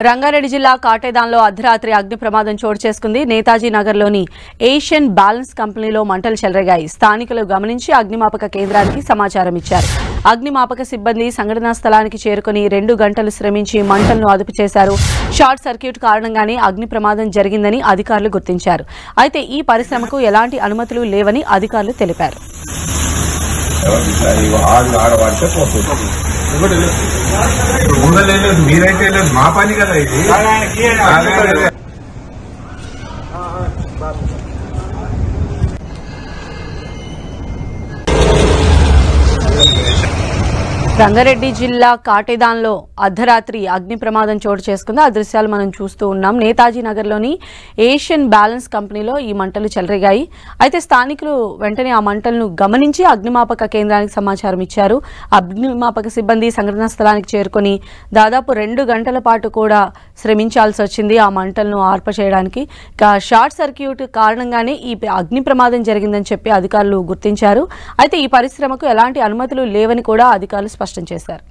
రంగారెడ్డి జిల్లా కాటేదాన్లో అర్ధరాత్రి అగ్ని ప్రమాదం చోటు చేసుకుంది. నేతాజీ నగర్లోని ఏషియన్ బ్యాలెన్స్ కంపెనీలో మంటలు చెలరేగాయి. స్థానికులు గమనించి అగ్నిమాపక కేంద్రానికి సమాచారం ఇచ్చారు. అగ్నిమాపక సిబ్బంది సంఘటనా స్థలానికి చేరుకుని 2 గంటలు శ్రమించి మంటలను అదుపు చేశారు. షార్ట్ సర్క్యూట్ కారణంగానే అగ్ని ప్రమాదం జరిగిందని అధికారులు గుర్తించారు. అయితే ఈ పరిశ్రమకు ఎలాంటి అనుమతులు లేవని అధికారులు తెలిపారు. మీరైతే మా పని కదా ఇది. రంగారెడ్డి జిల్లా కాటేదాన్లో అర్ధరాత్రి అగ్ని ప్రమాదం చోటు చేసుకుంది. ఆ దృశ్యాలు మనం చూస్తూ ఉన్నాం. నేతాజీ నగర్లోని ఏషియన్ బ్యాలెన్స్ కంపెనీలో ఈ మంటలు చెలరేగాయి. అయితే స్థానికులు వెంటనే ఆ మంటలను గమనించి అగ్నిమాపక కేంద్రానికి సమాచారం ఇచ్చారు. అగ్నిమాపక సిబ్బంది సంఘటనా స్థలానికి చేరుకొని దాదాపు 2 గంటల పాటు కూడా శ్రమించాల్సి వచ్చింది ఆ మంటలను ఆర్పచేయడానికి. షార్ట్ సర్క్యూట్ కారణంగానే ఈ అగ్ని ప్రమాదం జరిగిందని చెప్పి అధికారులు గుర్తించారు. అయితే ఈ పరిశ్రమకు ఎలాంటి అనుమతులు లేవని కూడా అధికారులు స్పష్టం చేశారు.